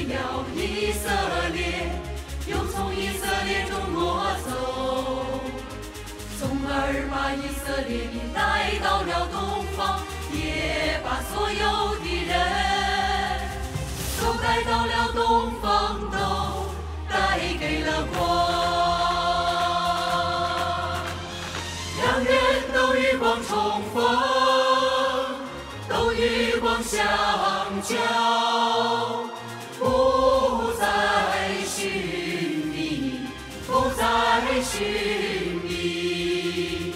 了以色列，又从以色列中挪走，从而把以色列民带到了东方，也把所有的人都带到了东方，都带给了光。两人都与光重逢，都与光相交，不再寻觅，不再寻觅。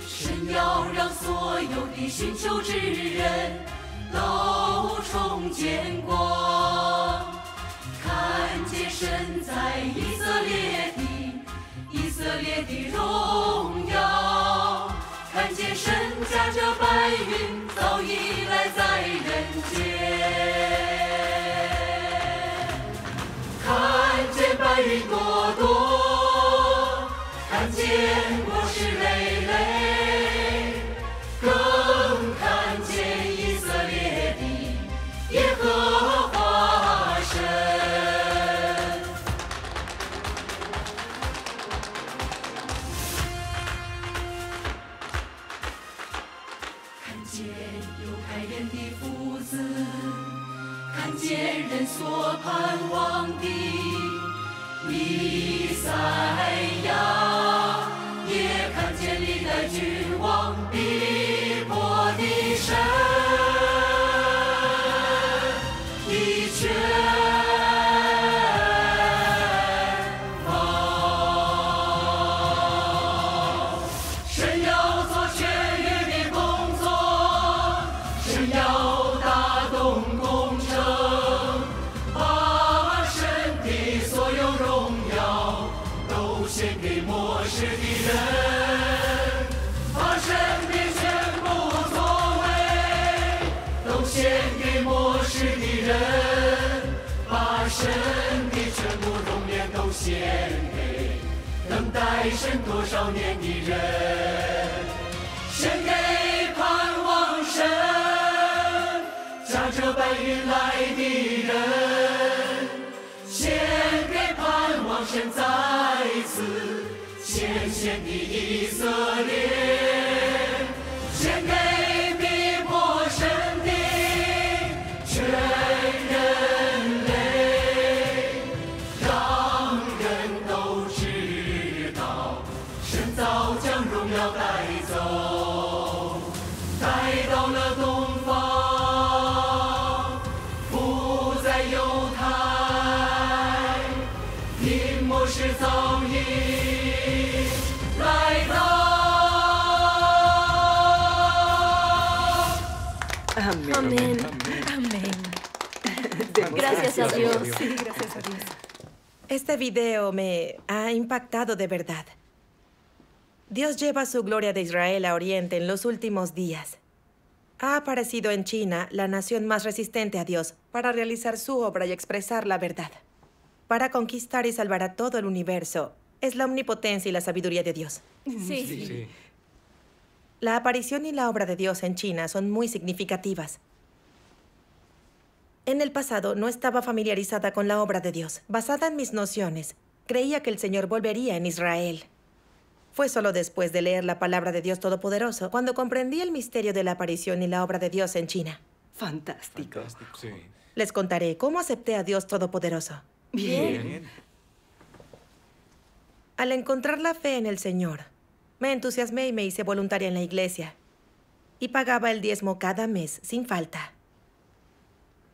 神要让所有的寻求之人都重见光，看见神在以色列的荣耀，看见神驾着白云早已来在人间，看见白云朵朵，看见果实累累，更看见以色列的耶和华神。看见人所盼望的弥赛亚，也看见历代君王逼迫的神的权。献给末世的人，把神的全部作为都献给末世的人，把神的全部容颜都献给等待神多少年的人，献给盼望神驾着白云来的人，献给盼望神再次显现的以色列，献给逼迫神的全人类，让人都知道神早将荣耀带走，带到了东方，不在犹太，因末世早已来到。Amén. Amén. Gracias a Dios. Sí, gracias a Dios. Este video me ha impactado de verdad. Dios lleva su gloria de Israel a Oriente en los últimos días. Ha aparecido en China, la nación más resistente a Dios, para realizar su obra y expresar la verdad. Para conquistar y salvar a todo el universo, es la omnipotencia y la sabiduría de Dios. Sí. La aparición y la obra de Dios en China son muy significativas. En el pasado no estaba familiarizada con la obra de Dios. Basada en mis nociones, creía que el Señor volvería en Israel. Fue solo después de leer la palabra de Dios Todopoderoso cuando comprendí el misterio de la aparición y la obra de Dios en China. Fantástico. Sí. Les contaré cómo acepté a Dios Todopoderoso. Bien. Al encontrar la fe en el Señor, me entusiasmé y me hice voluntaria en la iglesia. Y pagaba el diezmo cada mes, sin falta.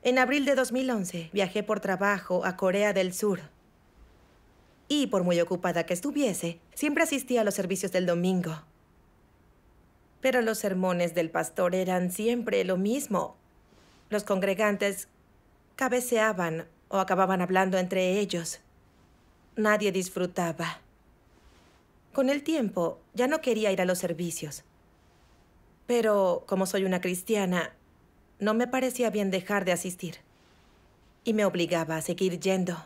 En abril de 2011, viajé por trabajo a Corea del Sur. Y, por muy ocupada que estuviese, siempre asistía a los servicios del domingo. Pero los sermones del pastor eran siempre lo mismo. Los congregantes cabeceaban o acababan hablando entre ellos. Nadie disfrutaba. Con el tiempo, ya no quería ir a los servicios. Pero, como soy una cristiana, no me parecía bien dejar de asistir. Y me obligaba a seguir yendo.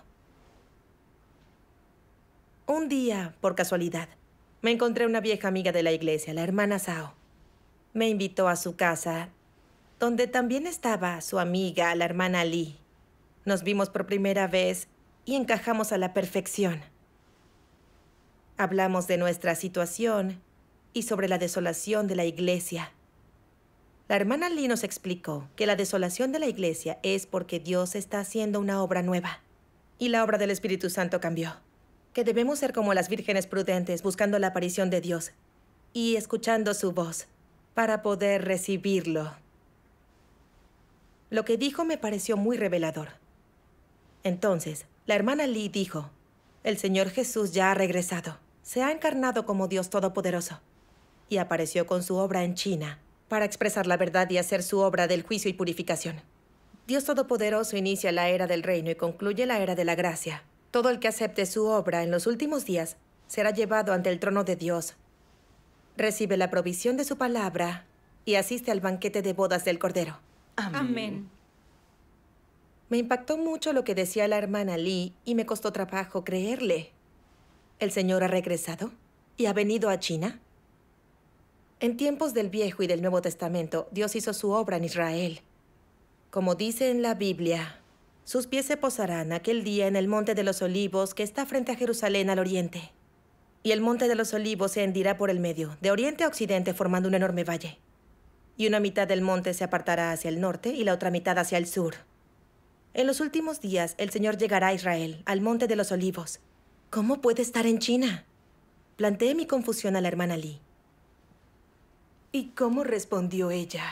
Un día, por casualidad, me encontré una vieja amiga de la iglesia, la hermana Sao. Me invitó a su casa, donde también estaba su amiga, la hermana Lee. Nos vimos por primera vez y encajamos a la perfección. Hablamos de nuestra situación y sobre la desolación de la iglesia. La hermana Lee nos explicó que la desolación de la iglesia es porque Dios está haciendo una obra nueva. Y la obra del Espíritu Santo cambió. Que debemos ser como las vírgenes prudentes buscando la aparición de Dios y escuchando su voz para poder recibirlo. Lo que dijo me pareció muy revelador. Entonces, la hermana Lee dijo, el Señor Jesús ya ha regresado. Se ha encarnado como Dios Todopoderoso y apareció con su obra en China para expresar la verdad y hacer su obra del juicio y purificación. Dios Todopoderoso inicia la era del reino y concluye la era de la gracia. Todo el que acepte su obra en los últimos días será llevado ante el trono de Dios. Recibe la provisión de su palabra y asiste al banquete de bodas del Cordero. Amén. Me impactó mucho lo que decía la hermana Lee y me costó trabajo creerle. ¿El Señor ha regresado y ha venido a China? En tiempos del Viejo y del Nuevo Testamento, Dios hizo su obra en Israel. Como dice en la Biblia, sus pies se posarán aquel día en el Monte de los Olivos que está frente a Jerusalén al oriente. Y el Monte de los Olivos se hendirá por el medio, de oriente a occidente formando un enorme valle. Y una mitad del monte se apartará hacia el norte y la otra mitad hacia el sur. En los últimos días, el Señor llegará a Israel, al Monte de los Olivos. ¿Cómo puede estar en China? Planteé mi confusión a la hermana Lee. ¿Y cómo respondió ella?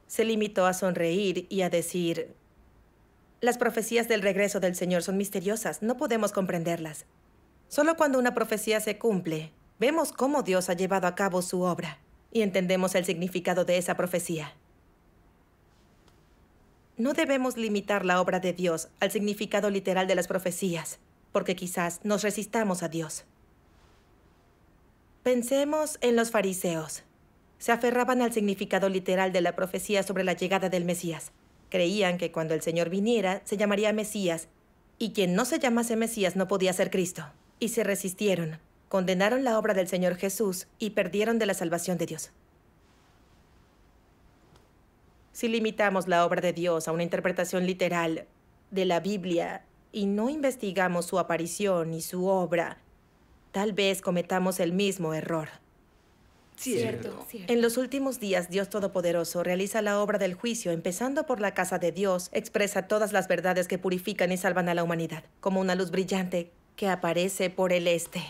Se limitó a sonreír y a decir, las profecías del regreso del Señor son misteriosas, no podemos comprenderlas. Solo cuando una profecía se cumple, vemos cómo Dios ha llevado a cabo su obra y entendemos el significado de esa profecía. No debemos limitar la obra de Dios al significado literal de las profecías, porque quizás nos resistamos a Dios. Pensemos en los fariseos. Se aferraban al significado literal de la profecía sobre la llegada del Mesías. Creían que cuando el Señor viniera, se llamaría Mesías, y quien no se llamase Mesías no podía ser Cristo. Y se resistieron, condenaron la obra del Señor Jesús y perdieron de la salvación de Dios. Si limitamos la obra de Dios a una interpretación literal de la Biblia y no investigamos su aparición y su obra, tal vez cometamos el mismo error. Cierto. En los últimos días, Dios Todopoderoso realiza la obra del juicio, empezando por la casa de Dios, expresa todas las verdades que purifican y salvan a la humanidad, como una luz brillante que aparece por el este.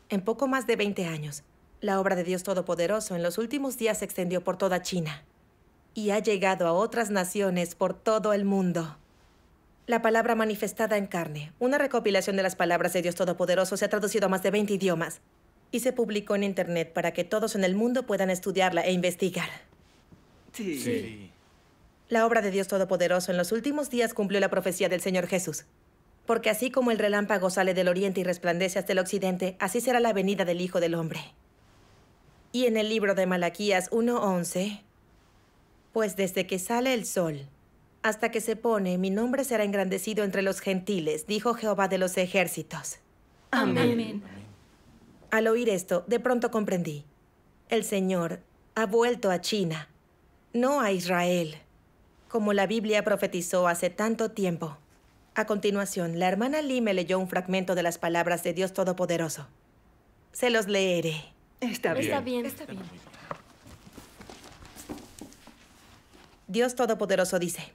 En poco más de 20 años, la obra de Dios Todopoderoso en los últimos días se extendió por toda China y ha llegado a otras naciones por todo el mundo. La palabra manifestada en carne, una recopilación de las palabras de Dios Todopoderoso, se ha traducido a más de 20 idiomas y se publicó en Internet para que todos en el mundo puedan estudiarla e investigar. Sí. La obra de Dios Todopoderoso en los últimos días cumplió la profecía del Señor Jesús. Porque así como el relámpago sale del oriente y resplandece hasta el occidente, así será la venida del Hijo del Hombre. Y en el libro de Malaquías 1:11, pues desde que sale el sol hasta que se pone, mi nombre será engrandecido entre los gentiles, dijo Jehová de los ejércitos. Amén. Al oír esto, de pronto comprendí. El Señor ha vuelto a China, no a Israel, como la Biblia profetizó hace tanto tiempo. A continuación, la hermana Lee me leyó un fragmento de las palabras de Dios Todopoderoso. Se los leeré. Está bien. Está bien. Dios Todopoderoso dice,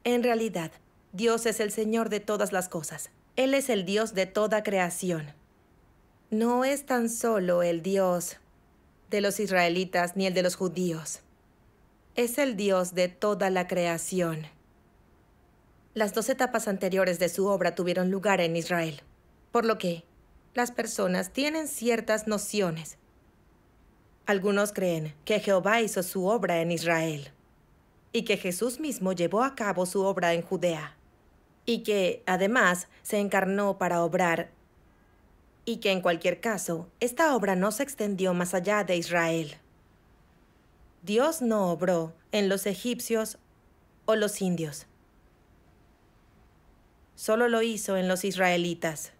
en realidad, Dios es el Señor de todas las cosas. Él es el Dios de toda creación. No es tan solo el Dios de los israelitas ni el de los judíos. Es el Dios de toda la creación. Las 2 etapas anteriores de su obra tuvieron lugar en Israel, por lo que las personas tienen ciertas nociones. Algunos creen que Jehová hizo su obra en Israel y que Jesús mismo llevó a cabo su obra en Judea y que, además, se encarnó para obrar y que, en cualquier caso, esta obra no se extendió más allá de Israel. Dios no obró en los egipcios o los indios. Solo lo hizo en los israelitas.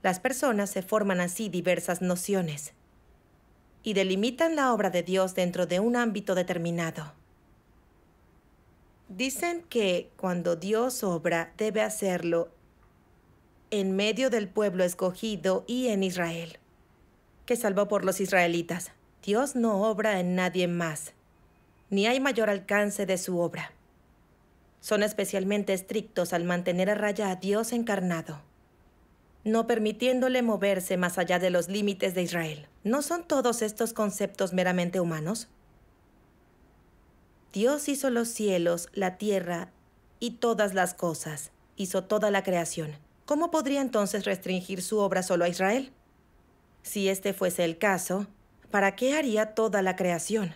Las personas se forman así diversas nociones y delimitan la obra de Dios dentro de un ámbito determinado. Dicen que cuando Dios obra, debe hacerlo en medio del pueblo escogido y en Israel, que salvó por los israelitas. Dios no obra en nadie más, ni hay mayor alcance de su obra. Son especialmente estrictos al mantener a raya a Dios encarnado, no permitiéndole moverse más allá de los límites de Israel. ¿No son todos estos conceptos meramente humanos? Dios hizo los cielos, la tierra y todas las cosas. Hizo toda la creación. ¿Cómo podría entonces restringir su obra solo a Israel? Si este fuese el caso, ¿para qué haría toda la creación?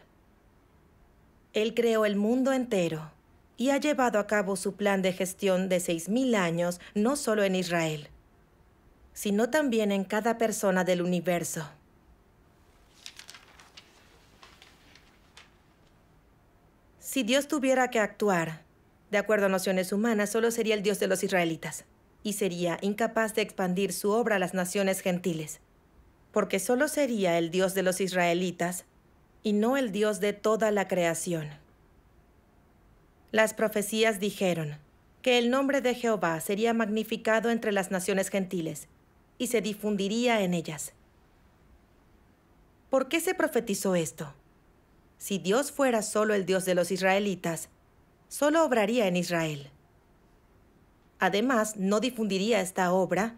Él creó el mundo entero y ha llevado a cabo su plan de gestión de 6,000 años, no solo en Israel, sino también en cada persona del universo. Si Dios tuviera que actuar, de acuerdo a nociones humanas, solo sería el Dios de los israelitas, y sería incapaz de expandir su obra a las naciones gentiles, porque solo sería el Dios de los israelitas y no el Dios de toda la creación. Las profecías dijeron que el nombre de Jehová sería magnificado entre las naciones gentiles y se difundiría en ellas. ¿Por qué se profetizó esto? Si Dios fuera solo el Dios de los israelitas, solo obraría en Israel. Además, no difundiría esta obra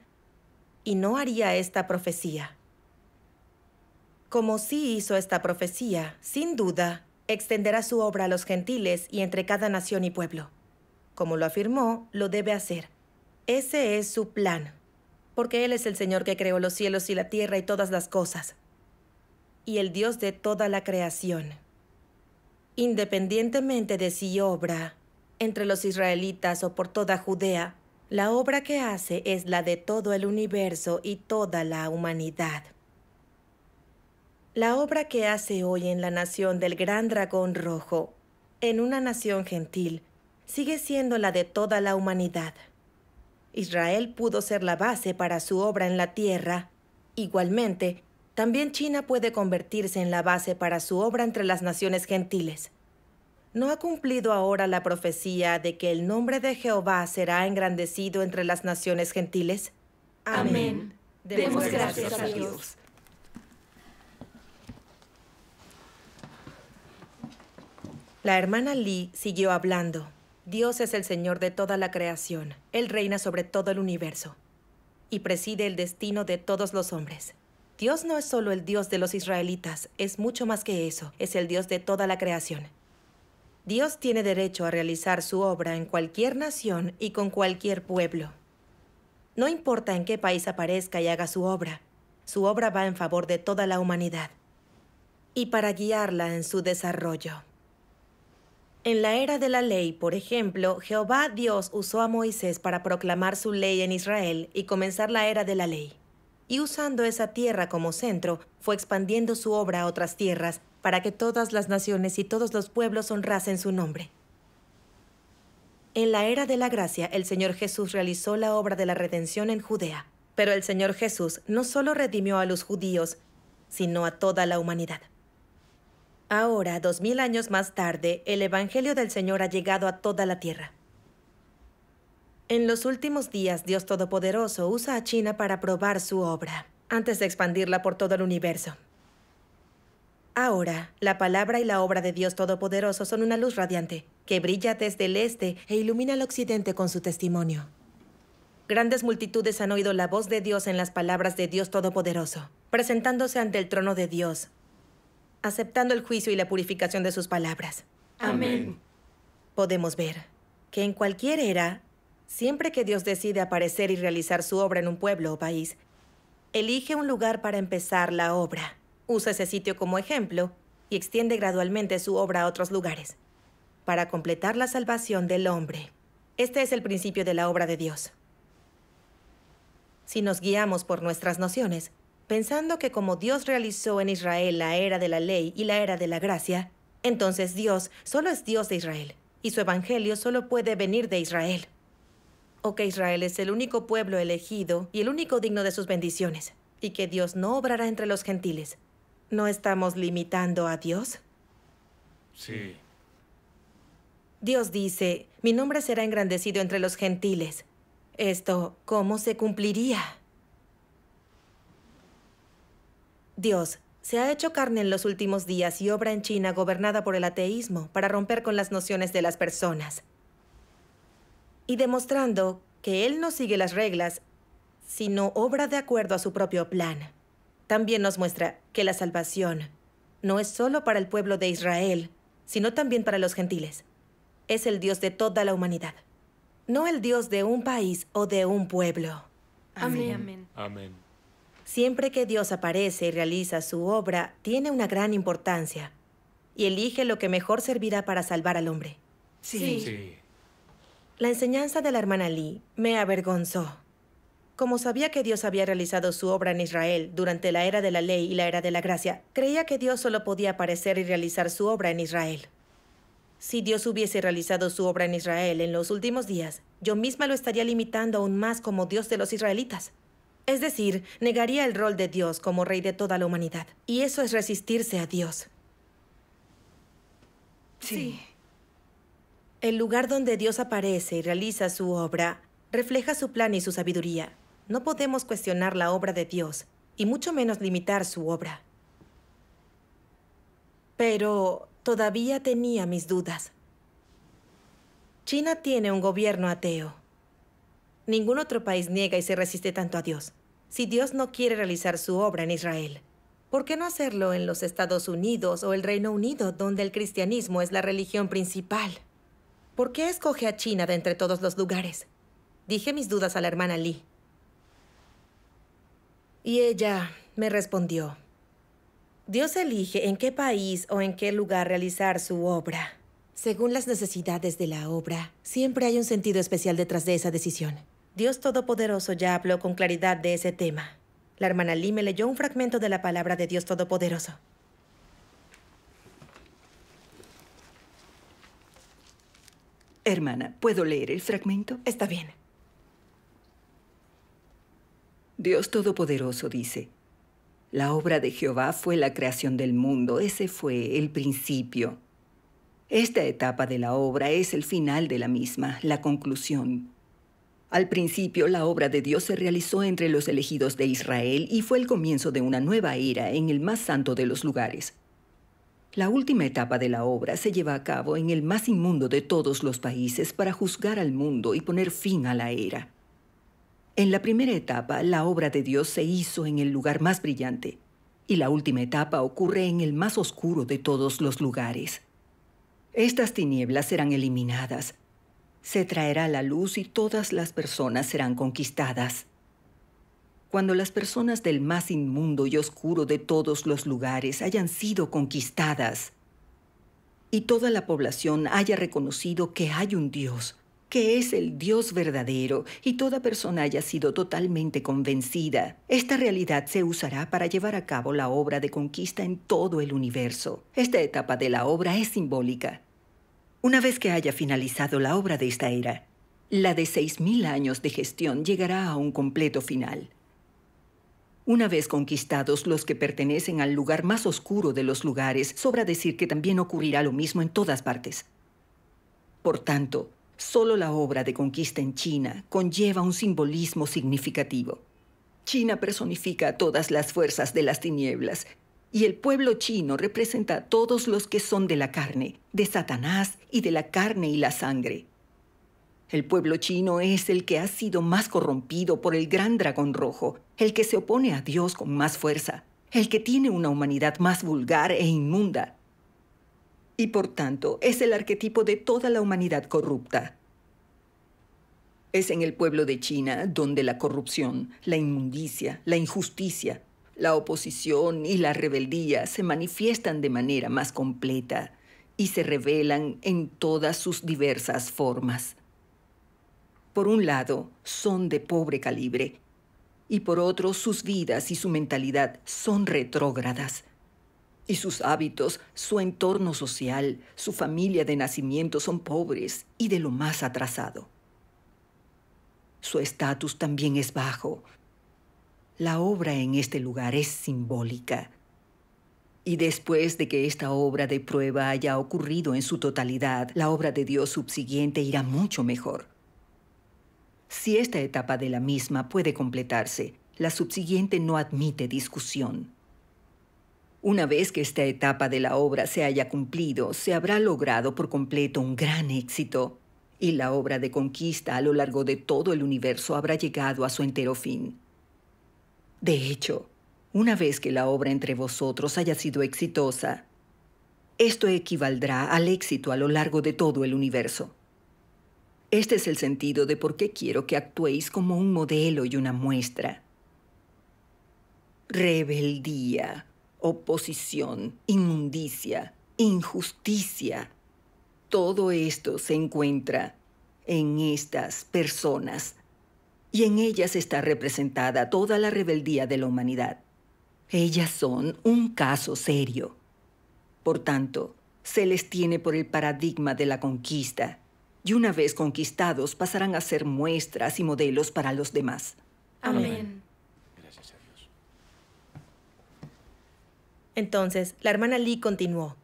y no haría esta profecía. Como sí hizo esta profecía, sin duda, extenderá su obra a los gentiles y entre cada nación y pueblo. Como lo afirmó, lo debe hacer. Ese es su plan, porque Él es el Señor que creó los cielos y la tierra y todas las cosas, y el Dios de toda la creación. Independientemente de si obra entre los israelitas o por toda Judea, la obra que hace es la de todo el universo y toda la humanidad. La obra que hace hoy en la nación del gran dragón rojo, en una nación gentil, sigue siendo la de toda la humanidad. Israel pudo ser la base para su obra en la tierra. Igualmente, también China puede convertirse en la base para su obra entre las naciones gentiles. ¿No ha cumplido ahora la profecía de que el nombre de Jehová será engrandecido entre las naciones gentiles? Amén. Demos gracias a Dios. La hermana Lee siguió hablando. Dios es el Señor de toda la creación. Él reina sobre todo el universo y preside el destino de todos los hombres. Dios no es solo el Dios de los israelitas, es mucho más que eso. Es el Dios de toda la creación. Dios tiene derecho a realizar su obra en cualquier nación y con cualquier pueblo. No importa en qué país aparezca y haga su obra va en favor de toda la humanidad y para guiarla en su desarrollo. En la era de la ley, por ejemplo, Jehová Dios usó a Moisés para proclamar su ley en Israel y comenzar la era de la ley. Y usando esa tierra como centro, fue expandiendo su obra a otras tierras para que todas las naciones y todos los pueblos honrasen su nombre. En la era de la gracia, el Señor Jesús realizó la obra de la redención en Judea. Pero el Señor Jesús no solo redimió a los judíos, sino a toda la humanidad. Ahora, 2000 años más tarde, el Evangelio del Señor ha llegado a toda la tierra. En los últimos días, Dios Todopoderoso usa a China para probar su obra, antes de expandirla por todo el universo. Ahora, la palabra y la obra de Dios Todopoderoso son una luz radiante, que brilla desde el este e ilumina el occidente con su testimonio. Grandes multitudes han oído la voz de Dios en las palabras de Dios Todopoderoso, presentándose ante el trono de Dios, aceptando el juicio y la purificación de sus palabras. Amén. Podemos ver que en cualquier era, siempre que Dios decide aparecer y realizar su obra en un pueblo o país, elige un lugar para empezar la obra, usa ese sitio como ejemplo y extiende gradualmente su obra a otros lugares, para completar la salvación del hombre. Este es el principio de la obra de Dios. Si nos guiamos por nuestras nociones, pensando que como Dios realizó en Israel la era de la ley y la era de la gracia, entonces Dios solo es Dios de Israel, y su evangelio solo puede venir de Israel. O que Israel es el único pueblo elegido y el único digno de sus bendiciones, y que Dios no obrará entre los gentiles. ¿No estamos limitando a Dios? Sí. Dios dice, mi nombre será engrandecido entre los gentiles. Esto, ¿cómo se cumpliría? Dios se ha hecho carne en los últimos días y obra en China gobernada por el ateísmo para romper con las nociones de las personas. Y demostrando que Él no sigue las reglas, sino obra de acuerdo a su propio plan. También nos muestra que la salvación no es solo para el pueblo de Israel, sino también para los gentiles. Es el Dios de toda la humanidad, no el Dios de un país o de un pueblo. Amén. Amén. Amén. Siempre que Dios aparece y realiza su obra, tiene una gran importancia y elige lo que mejor servirá para salvar al hombre. Sí. Sí. La enseñanza de la hermana Lee me avergonzó. Como sabía que Dios había realizado su obra en Israel durante la era de la ley y la era de la gracia, creía que Dios solo podía aparecer y realizar su obra en Israel. Si Dios hubiese realizado su obra en Israel en los últimos días, yo misma lo estaría limitando aún más como Dios de los israelitas. Es decir, negaría el rol de Dios como rey de toda la humanidad. Y eso es resistirse a Dios. Sí. El lugar donde Dios aparece y realiza su obra refleja su plan y su sabiduría. No podemos cuestionar la obra de Dios, y mucho menos limitar su obra. Pero todavía tenía mis dudas. China tiene un gobierno ateo. Ningún otro país niega y se resiste tanto a Dios. Si Dios no quiere realizar su obra en Israel, ¿por qué no hacerlo en los Estados Unidos o el Reino Unido, donde el cristianismo es la religión principal? ¿Por qué escoge a China de entre todos los lugares? Dije mis dudas a la hermana Lee. Y ella me respondió: Dios elige en qué país o en qué lugar realizar su obra. Según las necesidades de la obra, siempre hay un sentido especial detrás de esa decisión. Dios Todopoderoso ya habló con claridad de ese tema. La hermana Lee me leyó un fragmento de la palabra de Dios Todopoderoso. Hermana, ¿puedo leer el fragmento? Está bien. Dios Todopoderoso dice: la obra de Jehová fue la creación del mundo. Ese fue el principio. Esta etapa de la obra es el final de la misma, la conclusión. Al principio, la obra de Dios se realizó entre los elegidos de Israel y fue el comienzo de una nueva era en el más santo de los lugares. La última etapa de la obra se lleva a cabo en el más inmundo de todos los países para juzgar al mundo y poner fin a la era. En la primera etapa, la obra de Dios se hizo en el lugar más brillante, y la última etapa ocurre en el más oscuro de todos los lugares. Estas tinieblas serán eliminadas. Se traerá la luz y todas las personas serán conquistadas. Cuando las personas del más inmundo y oscuro de todos los lugares hayan sido conquistadas, y toda la población haya reconocido que hay un Dios, que es el Dios verdadero, y toda persona haya sido totalmente convencida, esta realidad se usará para llevar a cabo la obra de conquista en todo el universo. Esta etapa de la obra es simbólica. Una vez que haya finalizado la obra de esta era, la de 6.000 años de gestión llegará a un completo final. Una vez conquistados los que pertenecen al lugar más oscuro de los lugares, sobra decir que también ocurrirá lo mismo en todas partes. Por tanto, solo la obra de conquista en China conlleva un simbolismo significativo. China personifica a todas las fuerzas de las tinieblas, y el pueblo chino representa a todos los que son de la carne, de Satanás y de la carne y la sangre. El pueblo chino es el que ha sido más corrompido por el gran dragón rojo, el que se opone a Dios con más fuerza, el que tiene una humanidad más vulgar e inmunda. Y por tanto, es el arquetipo de toda la humanidad corrupta. Es en el pueblo de China donde la corrupción, la inmundicia, la injusticia, la oposición y la rebeldía se manifiestan de manera más completa y se revelan en todas sus diversas formas. Por un lado, son de pobre calibre, y por otro, sus vidas y su mentalidad son retrógradas. Y sus hábitos, su entorno social, su familia de nacimiento son pobres y de lo más atrasado. Su estatus también es bajo. La obra en este lugar es simbólica. Y después de que esta obra de prueba haya ocurrido en su totalidad, la obra de Dios subsiguiente irá mucho mejor. Si esta etapa de la misma puede completarse, la subsiguiente no admite discusión. Una vez que esta etapa de la obra se haya cumplido, se habrá logrado por completo un gran éxito, y la obra de conquista a lo largo de todo el universo habrá llegado a su entero fin. De hecho, una vez que la obra entre vosotros haya sido exitosa, esto equivaldrá al éxito a lo largo de todo el universo. Este es el sentido de por qué quiero que actuéis como un modelo y una muestra. Rebeldía, oposición, inmundicia, injusticia. Todo esto se encuentra en estas personas, y en ellas está representada toda la rebeldía de la humanidad. Ellas son un caso serio. Por tanto, se les tiene por el paradigma de la conquista, y una vez conquistados pasarán a ser muestras y modelos para los demás. Amén. Gracias a Dios. Entonces, la hermana Lee continuó.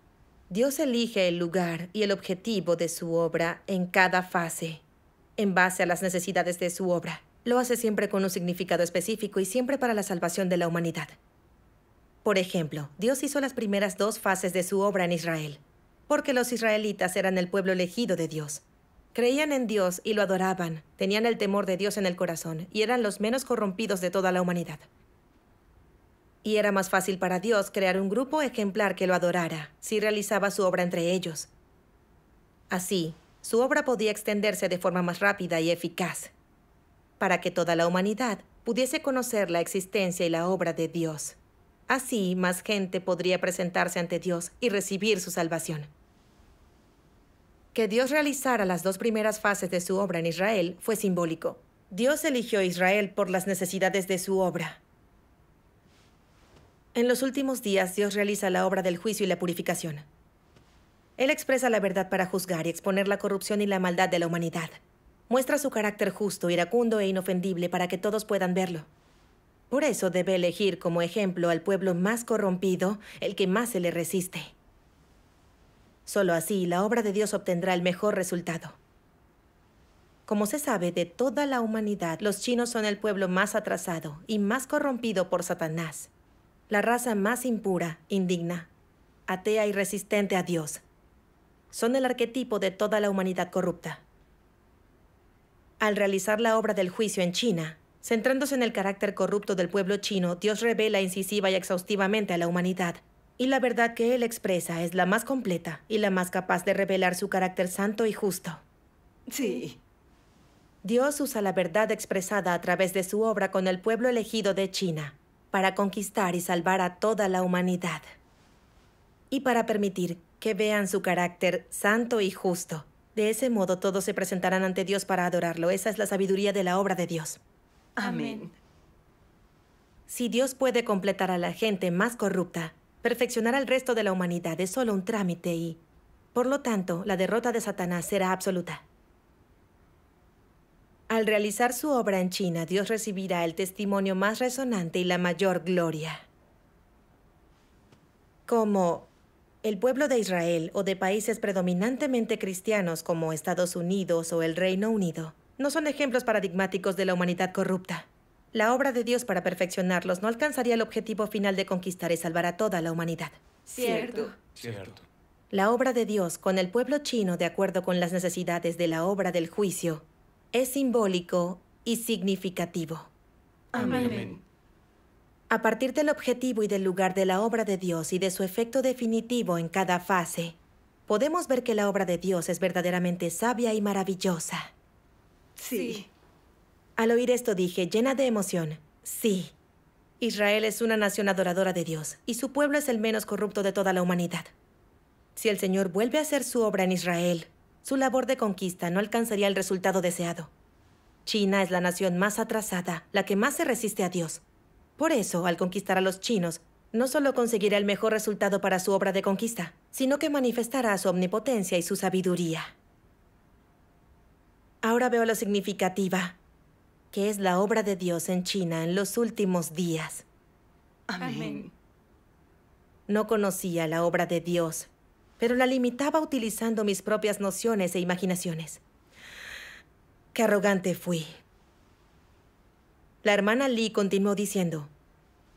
Dios elige el lugar y el objetivo de su obra en cada fase, en base a las necesidades de su obra. Lo hace siempre con un significado específico y siempre para la salvación de la humanidad. Por ejemplo, Dios hizo las primeras 2 fases de su obra en Israel, porque los israelitas eran el pueblo elegido de Dios. Creían en Dios y lo adoraban, tenían el temor de Dios en el corazón y eran los menos corrompidos de toda la humanidad. Y era más fácil para Dios crear un grupo ejemplar que lo adorara si realizaba su obra entre ellos. Así, su obra podía extenderse de forma más rápida y eficaz, para que toda la humanidad pudiese conocer la existencia y la obra de Dios. Así, más gente podría presentarse ante Dios y recibir su salvación. Que Dios realizara las 2 primeras fases de su obra en Israel fue simbólico. Dios eligió a Israel por las necesidades de su obra. En los últimos días, Dios realiza la obra del juicio y la purificación. Él expresa la verdad para juzgar y exponer la corrupción y la maldad de la humanidad. Muestra su carácter justo, iracundo e inofendible para que todos puedan verlo. Por eso debe elegir como ejemplo al pueblo más corrompido, el que más se le resiste. Solo así la obra de Dios obtendrá el mejor resultado. Como se sabe de toda la humanidad, los chinos son el pueblo más atrasado y más corrompido por Satanás. La raza más impura, indigna, atea y resistente a Dios. Son el arquetipo de toda la humanidad corrupta. Al realizar la obra del juicio en China, centrándose en el carácter corrupto del pueblo chino, Dios revela incisiva y exhaustivamente a la humanidad. Y la verdad que Él expresa es la más completa y la más capaz de revelar su carácter santo y justo. Sí. Dios usa la verdad expresada a través de su obra con el pueblo elegido de China para conquistar y salvar a toda la humanidad. Y para permitir que vean su carácter santo y justo. De ese modo todos se presentarán ante Dios para adorarlo. Esa es la sabiduría de la obra de Dios. Amén. Si Dios puede completar a la gente más corrupta, perfeccionar al resto de la humanidad es solo un trámite y, por lo tanto, la derrota de Satanás será absoluta. Al realizar su obra en China, Dios recibirá el testimonio más resonante y la mayor gloria. Como el pueblo de Israel o de países predominantemente cristianos como Estados Unidos o el Reino Unido, no son ejemplos paradigmáticos de la humanidad corrupta. La obra de Dios para perfeccionarlos no alcanzaría el objetivo final de conquistar y salvar a toda la humanidad. Cierto. Cierto. La obra de Dios con el pueblo chino, de acuerdo con las necesidades de la obra del juicio, es simbólico y significativo. Amén. A partir del objetivo y del lugar de la obra de Dios y de su efecto definitivo en cada fase, podemos ver que la obra de Dios es verdaderamente sabia y maravillosa. Sí. Al oír esto dije, llena de emoción, sí. Israel es una nación adoradora de Dios, y su pueblo es el menos corrupto de toda la humanidad. Si el Señor vuelve a hacer su obra en Israel, su labor de conquista no alcanzaría el resultado deseado. China es la nación más atrasada, la que más se resiste a Dios. Por eso, al conquistar a los chinos, no solo conseguirá el mejor resultado para su obra de conquista, sino que manifestará su omnipotencia y su sabiduría. Ahora veo lo significativa, que es la obra de Dios en China en los últimos días. Amén. No conocía la obra de Dios, pero la limitaba utilizando mis propias nociones e imaginaciones. ¡Qué arrogante fui! La hermana Lee continuó diciendo,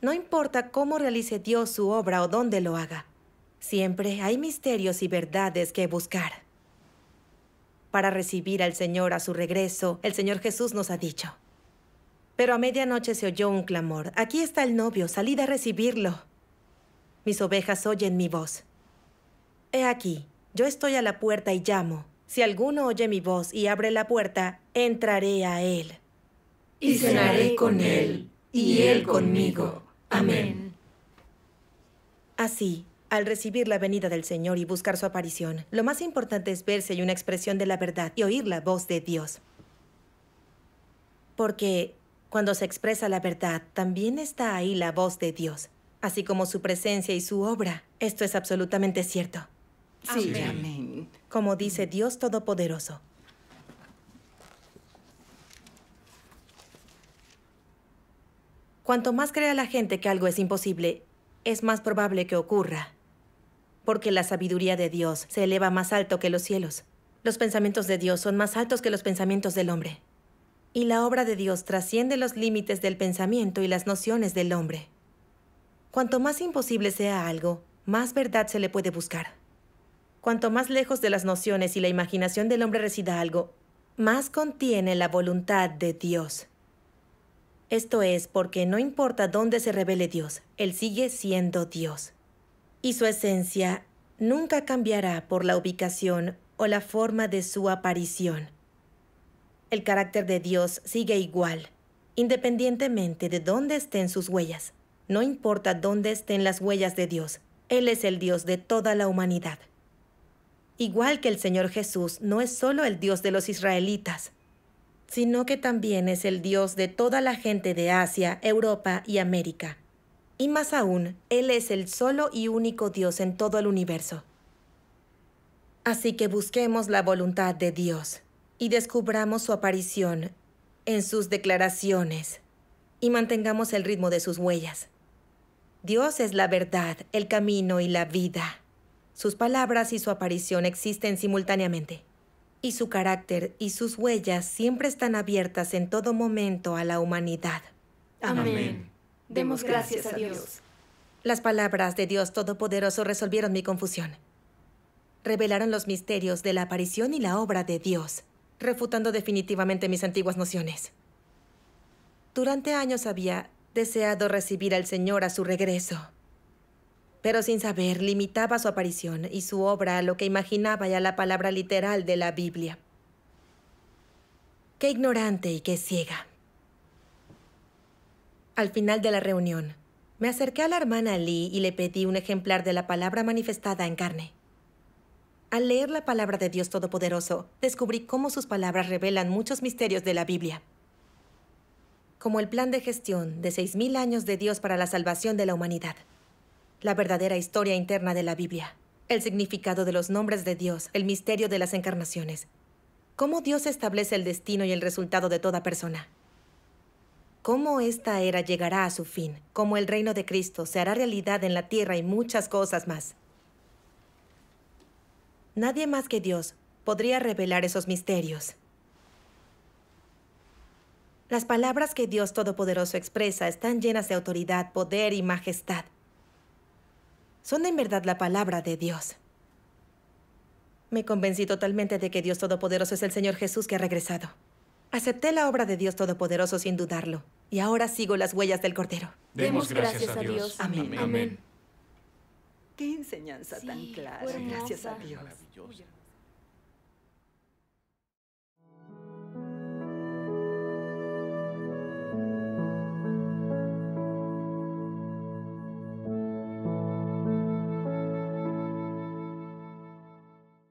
no importa cómo realice Dios su obra o dónde lo haga, siempre hay misterios y verdades que buscar. Para recibir al Señor a su regreso, el Señor Jesús nos ha dicho. Pero a medianoche se oyó un clamor. Aquí está el novio, salid a recibirlo. Mis ovejas oyen mi voz. He aquí, yo estoy a la puerta y llamo. Si alguno oye mi voz y abre la puerta, entraré a él. Y cenaré con él, y él conmigo. Amén. Así, al recibir la venida del Señor y buscar su aparición, lo más importante es ver si hay una expresión de la verdad y oír la voz de Dios. Porque cuando se expresa la verdad, también está ahí la voz de Dios, así como su presencia y su obra. Esto es absolutamente cierto. Sí, amén. Como dice Dios Todopoderoso. Cuanto más crea la gente que algo es imposible, es más probable que ocurra. Porque la sabiduría de Dios se eleva más alto que los cielos. Los pensamientos de Dios son más altos que los pensamientos del hombre. Y la obra de Dios trasciende los límites del pensamiento y las nociones del hombre. Cuanto más imposible sea algo, más verdad se le puede buscar. Cuanto más lejos de las nociones y la imaginación del hombre resida algo, más contiene la voluntad de Dios. Esto es porque no importa dónde se revele Dios, Él sigue siendo Dios. Y su esencia nunca cambiará por la ubicación o la forma de su aparición. El carácter de Dios sigue igual, independientemente de dónde estén sus huellas. No importa dónde estén las huellas de Dios, Él es el Dios de toda la humanidad. Igual que el Señor Jesús no es solo el Dios de los israelitas, sino que también es el Dios de toda la gente de Asia, Europa y América. Y más aún, Él es el solo y único Dios en todo el universo. Así que busquemos la voluntad de Dios y descubramos su aparición en sus declaraciones y mantengamos el ritmo de sus huellas. Dios es la verdad, el camino y la vida. Sus palabras y su aparición existen simultáneamente. Y su carácter y sus huellas siempre están abiertas en todo momento a la humanidad. Amén. Demos gracias a Dios. Las palabras de Dios Todopoderoso resolvieron mi confusión. Revelaron los misterios de la aparición y la obra de Dios, refutando definitivamente mis antiguas nociones. Durante años había deseado recibir al Señor a su regreso, pero sin saber limitaba su aparición y su obra a lo que imaginaba y a la palabra literal de la Biblia. Qué ignorante y qué ciega. Al final de la reunión, me acerqué a la hermana Lee y le pedí un ejemplar de la palabra manifestada en carne. Al leer la palabra de Dios Todopoderoso, descubrí cómo sus palabras revelan muchos misterios de la Biblia. Como el plan de gestión de 6,000 años de Dios para la salvación de la humanidad. La verdadera historia interna de la Biblia, el significado de los nombres de Dios, el misterio de las encarnaciones, cómo Dios establece el destino y el resultado de toda persona, cómo esta era llegará a su fin, cómo el reino de Cristo se hará realidad en la tierra y muchas cosas más. Nadie más que Dios podría revelar esos misterios. Las palabras que Dios Todopoderoso expresa están llenas de autoridad, poder y majestad. Son en verdad la palabra de Dios. Me convencí totalmente de que Dios Todopoderoso es el Señor Jesús que ha regresado. Acepté la obra de Dios Todopoderoso sin dudarlo, y ahora sigo las huellas del Cordero. Demos gracias a Dios. Amén. Amén. Qué enseñanza tan Sí, clara. fue Gracias a hermosa. Dios. Maravillosa.